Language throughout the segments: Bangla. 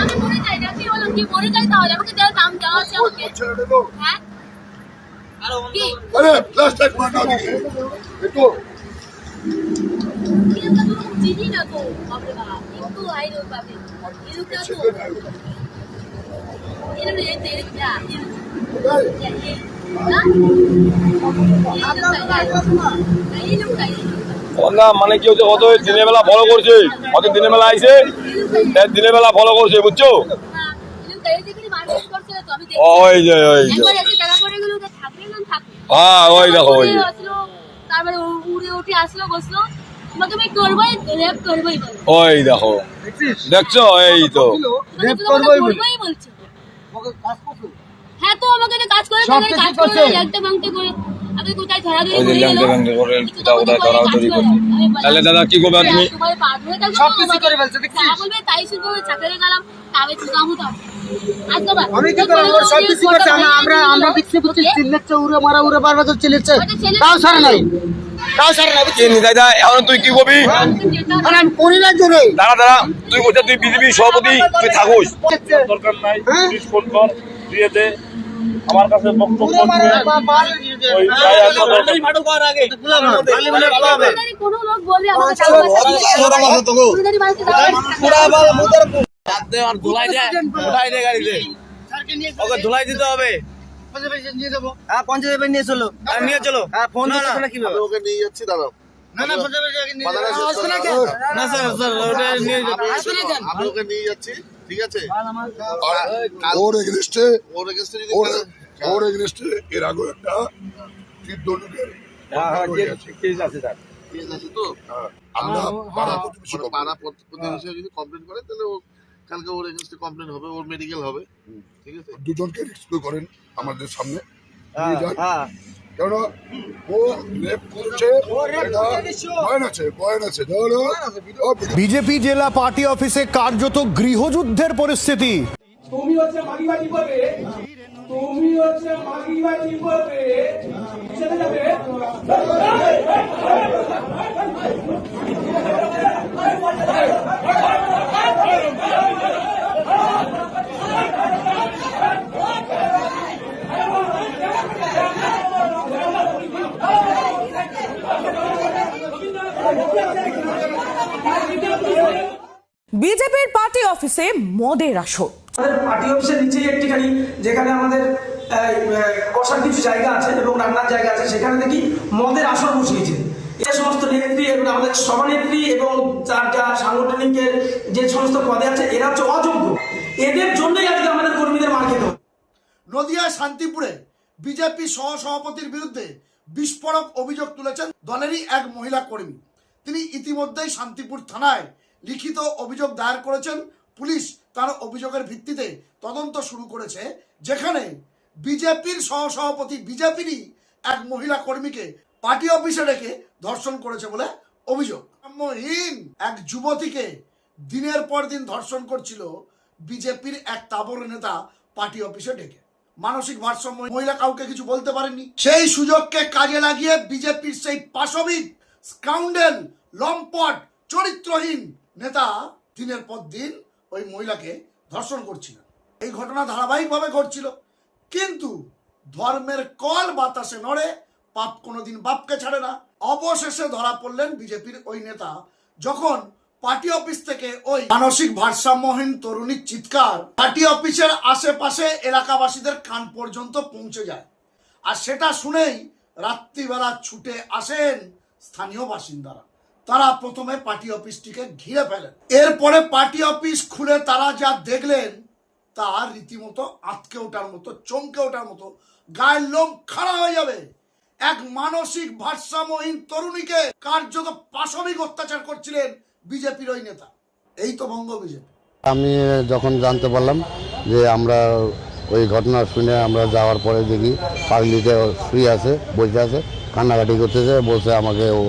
আমি মরে যাই না, কি বললাম কি মরে যাই তাহলে আমাকে যারা নাম দেওয়া আছে আমাকে হ্যাঁ কি अरे प्लास्टिक मारना देखिए देखो চিনি না তো বাপরে বাপ একটু আই লোক পাবে এই লোকটা তো এর এতে যা মানে কি হচ্ছে অত দিনের বেলা ফলো করছে, অত দিনের বেলা আইছে দিনের বেলা ফলো করছে বুঝছো। ওই যে হ্যাঁ ওই দেখো ওই তারপরে উড়ে উঠে আসলো বসলো তোমাকে আমি করবোই রেপ করবোই বলে ওই দেখো দেখছো এই তো রেপ করবোই বলছে হ্যাঁ তো আমাকে কাজ করে কাজ করে একটা মাংতে করে আমি কোথায় ধরা ধরে ওই ল্যাংটে ল্যাংটে করে কোথায় ধরাধরি করছে। তাহলে দাদা কি করবে তুমি? সব কিছু করে ফেলছে দেখছিস? বলবে তাই শুধু চাকরি গেলাম তাবে চুকামু তো আমি কি করব? সব কিছু করছে আমরা বিক্রি করছি চিল্লাচ্ছে উড়ে মারা উড়ে বারবার তো চিল্লাচ্ছে তাও ছাড়ে নাই কি দাদা এখন তুই কি করবি? আরে আমি করি না জোরে দাঁড়া দাঁড়া তুই বলছিস তুই বিজেপি সভাপতি তুই থাকুস দরকার নাই, পুলিশ ফোন কর দিয়ে দে আমার কাছে বক্তব্য ওই কোনো লোক বলবে আমাকে ধুলাই দিতে হবে। হ্যাঁ পঞ্চায়েত নিয়ে চলো, নিয়ে চলো। হ্যাঁ ফোন কিভাবে ওকে নিয়ে যাচ্ছি দাঁড়াও না না আমি ওকে নিয়ে যাচ্ছি ঠিক আছে ওর এগেনস্টে ওর এগেনস্টে এর আগে একটা তীর্থলোকের কেস আছে স্যার কেস আছে তো আমরা পাড়া প্রতিবেশী যদি কমপ্লেন করে তাহলে ও কালকে ওর এগেনস্টে কমপ্লেন হবে, ওর মেডিকেল হবে ঠিক আছে। দুজনকে রেস্কিউ করেন আমাদের সামনে কেন ও রেপ করেছে বয়ান আছে বিজেপি জেলা পার্টি অফিসে কার্যত গৃহযুদ্ধের পরিস্থিতি। তুমি হচ্ছে মাগিবাজি করবে, তুমি হচ্ছে মাগিবাজি করবে চলে যাবে। বিজেপির পার্টি অফিসে মদের আসর। আমাদের পার্টি অফিসের নিচেই একটিখানি যেখানে আমাদের বসার কিছু জায়গা আছে এবং রান্নার জায়গা আছে, সেখানে দেখি মদের আসর বসিয়েছে। এই সমস্ত নেত্রী এবং আমাদের সভানেত্রী এবং যার যা সাংগঠনিকের যে সমস্ত পদে আছে এরা হচ্ছে অযোগ্য, এদের জন্যই আজকে আমাদের কর্মীদের মার খেতে হবে। নদিয়ার শান্তিপুরে বিজেপি সহসভাপতির বিরুদ্ধে বিস্ফোরক অভিযোগ তুলেছেন দলেরই এক মহিলা কর্মী। তিনি ইতিমধ্যেই শান্তিপুর থানায় লিখিত অভিযোগ দায়ের করেছেন। পুলিশ তার অভিযোগের ভিত্তিতে তদন্ত শুরু করেছে, যেখানে বিজেপির সহসভাপতি বিজেপিরই এক মহিলা কর্মীকে পার্টি অফিসে রেখে ধর্ষণ করেছে বলে অভিযোগ। সাম্যহীন এক যুবতীকে দিনের পর দিন ধর্ষণ করছিল বিজেপির এক তাবড় নেতা পার্টি অফিসে ডেকে। মানসিক ভারসাম্য মহিলা কাউকে কিছু বলতে পারেননি। সেই সুযোগকে কাজে লাগিয়ে বিজেপির সেই পাশবিক স্কাউন্ডেল লম্পট চরিত্রহীন নেতা দিনের পর দিন ওই মহিলাকে ধর্ষণ করছিলেন। এই ঘটনা ধারাবাহিকভাবে ঘটছিল, কিন্তু ধর্মের কল বাতাসে নড়ে, পাপ কোনোদিন বাপকে ছাড়ে না। অবশেষে ধরা পড়লেন বিজেপির ওই নেতা, যখন পার্টি অফিস থেকে ওই মানসিক ভারসাম্যহীন তরুণীর চিৎকার পার্টি অফিসের আশেপাশে এলাকাবাসীদের কান পর্যন্ত পৌঁছে যায়। আর সেটা শুনেই রাত্রিবেলা ছুটে আসেন স্থানীয় বাসিন্দারা। তারা প্রথমে পার্টি অফিসটিকে ঘিরে ফেলেন। এরপরে পার্টি অফিস খুলে তারা যা দেখলেন তা রীতিমতো আঁতকে ওঠার মতো, চমকে ওঠার মতো, গায়ের লোম খাড়া হয়ে যাবে। এক মানসিক ভারসাম্যহীন তরুণীকে কার্যত পাশবিক অত্যাচার করছিলেন বিজেপির ওই নেতা। এই তো বঙ্গ বিজেপি। আমি যখন জানতে পারলাম যে আমরা ওই ঘটনা শুনে আমরা যাওয়ার পরে দেখি পাগলিতে ফ্রি আছে, বসে আছে, কান্নাকাটি করতেছে, বলছে আমাকে ও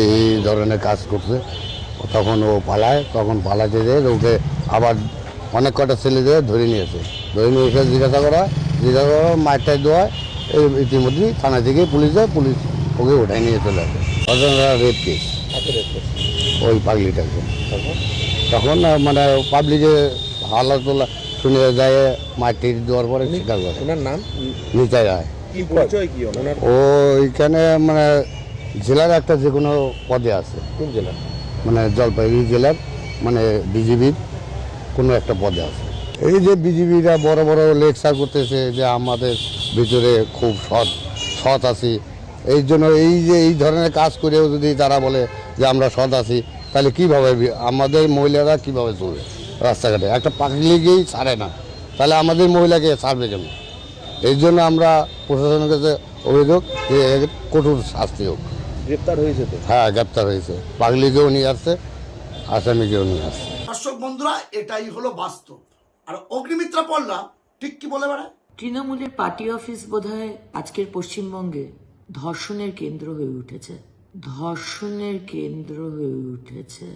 এই ধরনের কাজ করছে। তখন ও পালায়, তখন পালাতে যেয়ে ওকে আবার অনেক কটা ছেলে দিয়ে ধরে নিয়ে এসে জিজ্ঞাসা করা মাঠটায় দেওয়া। ইতিমধ্যেই থানা থেকে পুলিশ ওকে ওঠাই নিয়ে চলে আসে। ঘটনাটা রেপ কেস ওই পাগলিটাকে। তখন মানে পাবলিকে হাল্লা তোলা শুনে যায় মাটি দেওয়ার পরে স্বীকার করে। ওনার নাম নিতাই রায়। কি পরিচয় কি ওনার? ও এখানে মানে জেলার একটা যে কোনো পদে আছে। কোন জেলা? মানে জলপাইগুড়ি জেলার মানে বিজেপির কোনো একটা পদে আছে। এই যে বিজেপিরা বড় বড় লেকচার করতেছে যে আমাদের ভিতরে খুব সৎ আছি, এই জন্য এই যে এই ধরনের কাজ করেও যদি তারা বলে যে আমরা সৎ আছি, তাহলে কীভাবে আমাদের মহিলারা কীভাবে চলবে রাস্তাঘাটে? একটা পাবলিকই ছাড়ে না, তাহলে আমাদের মহিলাকে ছাড়বে কেন? এই জন্য আমরা প্রশাসনের কাছে অভিযোগ যে এর কঠোর শাস্তি হোক। গ্রেপ্তার হয়েছে তো? হ্যাঁ, গ্রেপ্তার হয়েছে। পাগলিকেও নিয়ে আসছে, আসামিকেও নিয়ে আসছে। দর্শক বন্ধুরা, এটাই হলো বাস্তব। আর অগ্নিমিত্রা পল্লা ঠিক কি বলে বেড়ায়? তৃণমূলের পার্টি অফিস বোধহয় আজকের পশ্চিমবঙ্গে ধর্ষণের কেন্দ্র হয়ে উঠেছে।